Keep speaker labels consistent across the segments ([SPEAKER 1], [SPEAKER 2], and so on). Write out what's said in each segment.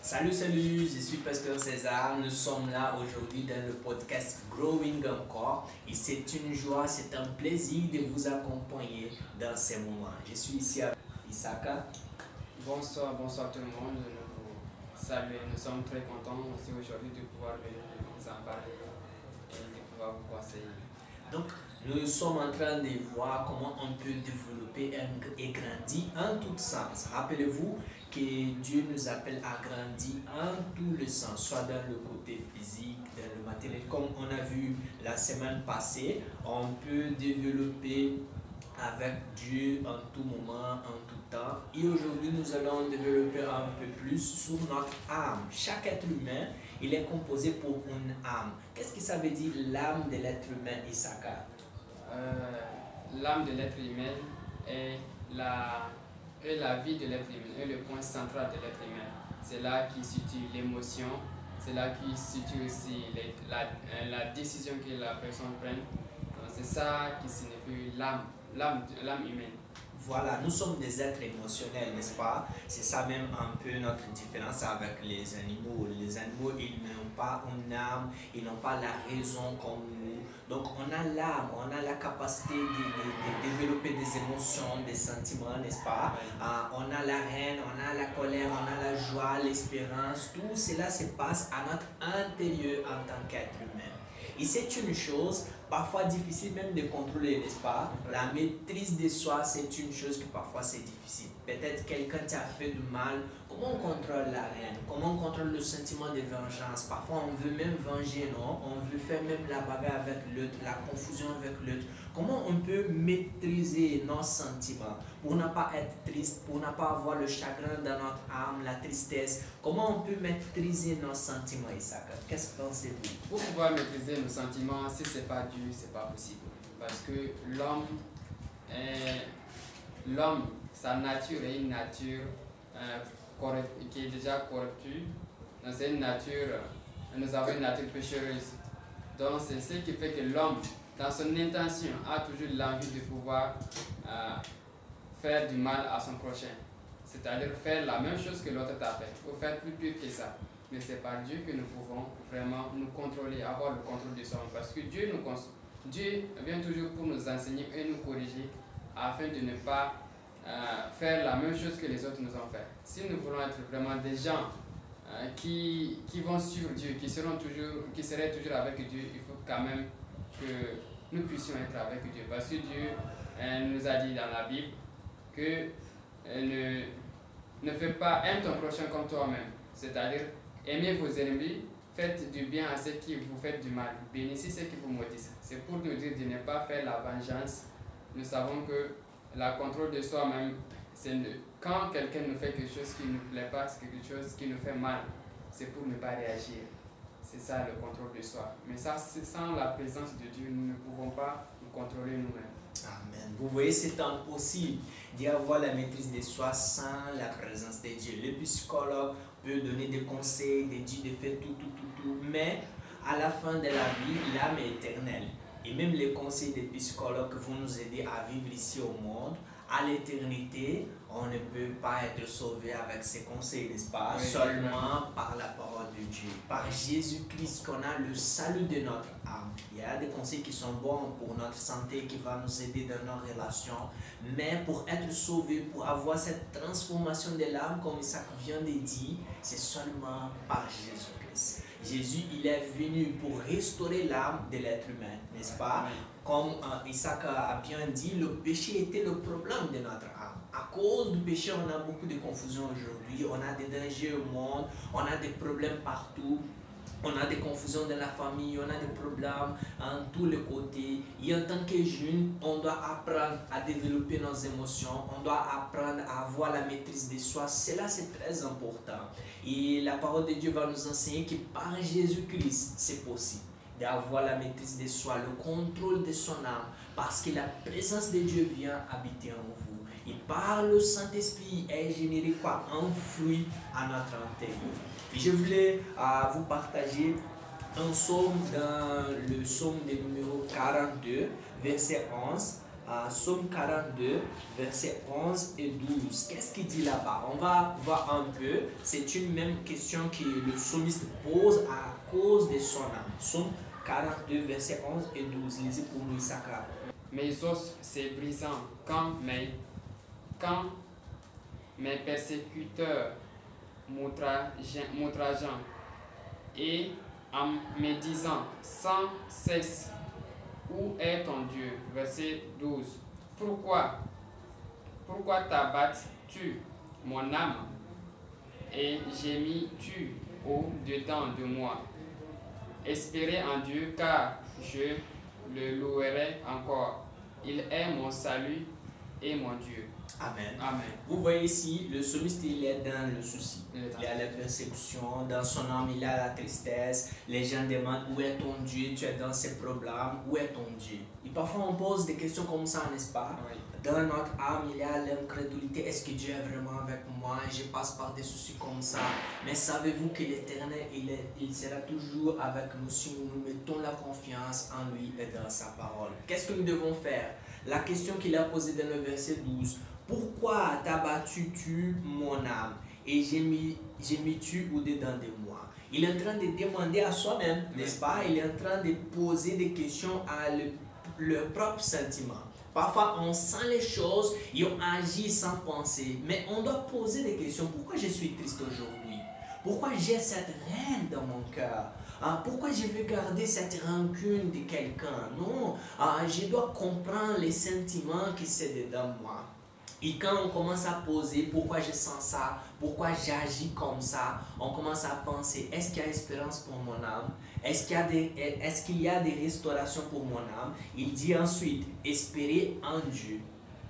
[SPEAKER 1] Salut, salut, je suis Pasteur César. Nous sommes là aujourd'hui dans le podcast Growing encore. Et c'est une joie, c'est un plaisir de vous accompagner dans ces moments. Je suis ici avec Isaka.
[SPEAKER 2] Bonsoir, bonsoir tout le monde. Nous vous saluons. Nous sommes très contents aussi aujourd'hui de pouvoir venir vous en parler et de pouvoir vous conseiller.
[SPEAKER 1] Donc, nous sommes en train de voir comment on peut développer et grandir en tout sens. Rappelez-vous que Dieu nous appelle à grandir en tous les sens, soit dans le côté physique, dans le matériel. Comme on a vu la semaine passée, on peut développer avec Dieu en tout moment, en tout temps. Et aujourd'hui, nous allons développer un peu plus sur notre âme. Chaque être humain, il est composé pour une âme. Qu'est-ce que ça veut dire l'âme de l'être humain, Isaka?
[SPEAKER 2] L'âme de l'être humain est la vie de l'être humain, est le point central de l'être humain. C'est là qui situe l'émotion, c'est là qui situe aussi la décision que la personne prend. C'est ça qui signifie l'âme humaine.
[SPEAKER 1] Voilà, nous sommes des êtres émotionnels, n'est-ce pas? C'est ça même un peu notre différence avec les animaux. Les animaux, ils n'ont pas une âme, ils n'ont pas la raison comme nous. Donc on a l'âme, on a la capacité de développer des émotions, des sentiments, n'est-ce pas? On a la haine, on a la colère, on a la joie, l'espérance. Tout cela se passe à notre intérieur en tant qu'être humain. Et c'est une chose parfois difficile même de contrôler, n'est-ce pas? La maîtrise de soi, c'est une chose que parfois c'est difficile. Peut-être quelqu'un t'a fait du mal. Comment on contrôle la haine? Comment on contrôle le sentiment de vengeance? Parfois on veut même venger, non? On veut faire même la bagarre avec l'autre, la confusion avec l'autre. Comment on peut maîtriser nos sentiments pour ne pas être triste, pour ne pas avoir le chagrin dans notre âme, la tristesse? Comment on peut maîtriser nos sentiments, Isaac? Qu'est-ce que pensez-vous?
[SPEAKER 2] Pour pouvoir maîtriser nos sentiments, si ce n'est pas Dieu, ce n'est pas possible. Parce que l'homme, sa nature est une nature qui est déjà corruptue. C'est une nature, nous avons une nature péchereuse. Donc c'est ce qui fait que l'homme, dans son intention, a toujours l'envie de pouvoir faire du mal à son prochain. C'est-à-dire faire la même chose que l'autre t'a fait, ou faire plus pire que ça. Mais c'est par Dieu que nous pouvons vraiment nous contrôler, avoir le contrôle de soi. Parce que Dieu vient toujours pour nous enseigner et nous corriger afin de ne pas faire la même chose que les autres nous ont fait. Si nous voulons être vraiment des gens qui vont suivre Dieu, qui seraient toujours avec Dieu, il faut quand même que nous puissions être avec Dieu. Parce que Dieu nous a dit dans la Bible que ne fais pas, aime ton prochain comme toi-même. C'est-à-dire, aimez vos ennemis, faites du bien à ceux qui vous font du mal, bénissez ceux qui vous maudissent. C'est pour nous dire de ne pas faire la vengeance. Nous savons que le contrôle de soi-même, c'est quand quelqu'un nous fait quelque chose qui ne nous plaît pas, c'est quelque chose qui nous fait mal, c'est pour ne pas réagir. C'est ça le contrôle de soi. Mais ça, sans la présence de Dieu, nous ne pouvons pas nous contrôler nous-mêmes.
[SPEAKER 1] Amen. Vous voyez, c'est impossible d'avoir la maîtrise de soi sans la présence de Dieu. Le psychologue peut donner des conseils, des dire de faire tout, mais à la fin de la vie, l'âme est éternelle. Et même les conseils des psychologues vont nous aider à vivre ici au monde. À l'éternité, on ne peut pas être sauvé avec ces conseils, n'est-ce pas?
[SPEAKER 2] Oui,
[SPEAKER 1] seulement par la parole de Dieu, par Jésus-Christ qu'on a le salut de notre âme. Il y a des conseils qui sont bons pour notre santé, qui vont nous aider dans nos relations, mais pour être sauvé, pour avoir cette transformation de l'âme, comme Isaac vient de dire, c'est seulement par Jésus-Christ. Jésus, il est venu pour restaurer l'âme de l'être humain, n'est-ce pas? Comme Isaac a bien dit, le péché était le problème de notre âme. À cause du péché, on a beaucoup de confusion aujourd'hui, on a des dangers au monde, on a des problèmes partout. On a des confusions dans la famille, on a des problèmes en tous les côtés. Et en tant que jeune, on doit apprendre à développer nos émotions, on doit apprendre à avoir la maîtrise de soi. Cela, c'est très important. Et la parole de Dieu va nous enseigner que par Jésus-Christ, c'est possible d'avoir la maîtrise de soi, le contrôle de son âme, parce que la présence de Dieu vient habiter en vous. Et par le Saint-Esprit, est généré quoi? Un fruit à notre intérieur. Et je voulais vous partager un psaume dans le psaume de numéro 42, verset 11. Psaume 42, versets 11 et 12. Qu'est-ce qu'il dit là-bas? On va voir un peu. C'est une même question que le psalmiste pose à cause de son âme. Psaume 42, versets 11 et 12. Lisez pour nous, Issaka.
[SPEAKER 2] Mes os se brisant quand mes persécuteurs m'outrageant et en me disant sans cesse, où est ton Dieu? Verset 12. Pourquoi t'abattes-tu mon âme et gémis-tu au-dedans de moi? Espérez en Dieu, car je le louerai encore. Il est mon salut et mon Dieu.
[SPEAKER 1] Amen.
[SPEAKER 2] Amen.
[SPEAKER 1] Vous voyez ici, le psalmiste, il est dans le souci. Il y a la perception, dans son âme, il a la tristesse. Les gens demandent où est ton Dieu, tu es dans ces problèmes, où est ton Dieu? Et parfois on pose des questions comme ça, n'est-ce pas?
[SPEAKER 2] Oui.
[SPEAKER 1] Dans notre âme, il y a l'incrédulité. Est-ce que Dieu est vraiment avec moi? Je passe par des soucis comme ça. Mais savez-vous que l'Éternel, il sera toujours avec nous si nous mettons la confiance en lui et dans sa parole. Qu'est-ce que nous devons faire? La question qu'il a posée dans le verset 12. Pourquoi t'abattus-tu mon âme et gémis-tu au-dedans de moi? Il est en train de demander à soi-même, n'est-ce pas? Il est en train de poser des questions à leur propre sentiment. Parfois, on sent les choses et on agit sans penser. Mais on doit poser des questions. Pourquoi je suis triste aujourd'hui? Pourquoi j'ai cette haine dans mon cœur? Pourquoi je veux garder cette rancune de quelqu'un? Non, je dois comprendre les sentiments qui sont dedans moi. Et quand on commence à poser pourquoi je sens ça, pourquoi j'agis comme ça, on commence à penser, est-ce qu'il y a espérance pour mon âme? Est-ce qu'il y a des restaurations pour mon âme? Il dit ensuite, espérer en Dieu.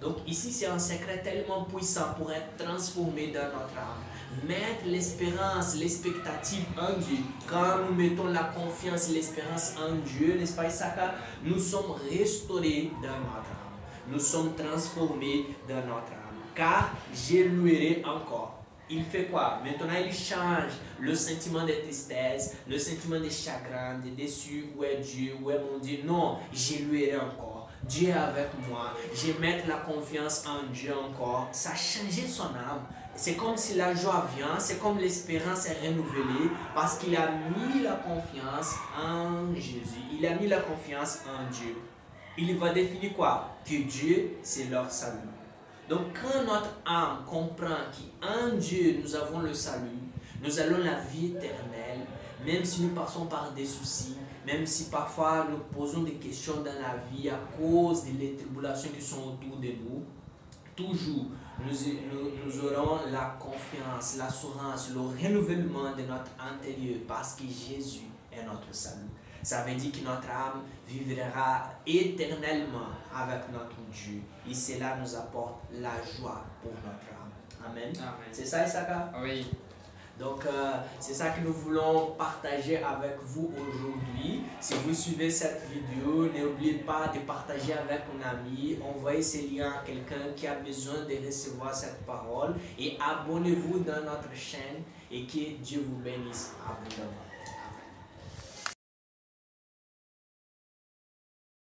[SPEAKER 1] Donc ici, c'est un secret tellement puissant pour être transformé dans notre âme. Mettre l'espérance, l'expectative en Dieu. Quand nous mettons la confiance et l'espérance en Dieu, n'est-ce pas, Issaka? Nous sommes restaurés dans notre âme. Nous sommes transformés dans notre âme. Car je louerai encore. Il fait quoi? Maintenant, il change le sentiment de tristesse, le sentiment de chagrin, de déçu. Où est Dieu? Où est mon Dieu? Non, je louerai encore. Dieu est avec moi. Je vais mettre la confiance en Dieu encore. Ça a changé son âme. C'est comme si la joie vient, c'est comme l'espérance est renouvelée parce qu'il a mis la confiance en Jésus. Il a mis la confiance en Dieu. Il va définir quoi? Que Dieu, c'est leur salut. Donc quand notre âme comprend qu'en Dieu, nous avons le salut, nous allons la vie éternelle, même si nous passons par des soucis, même si parfois nous posons des questions dans la vie à cause des tribulations qui sont autour de nous, toujours nous aurons la confiance, l'assurance, le renouvellement de notre intérieur parce que Jésus est notre salut. Ça veut dire que notre âme vivra éternellement avec notre Dieu. Et cela nous apporte la joie pour notre âme. Amen.
[SPEAKER 2] Amen.
[SPEAKER 1] C'est ça, Issaka?
[SPEAKER 2] Oui.
[SPEAKER 1] Donc, c'est ça que nous voulons partager avec vous aujourd'hui. Si vous suivez cette vidéo, n'oubliez pas de partager avec un ami. Envoyez ce lien à quelqu'un qui a besoin de recevoir cette parole. Et abonnez-vous dans notre chaîne et que Dieu vous bénisse abondamment.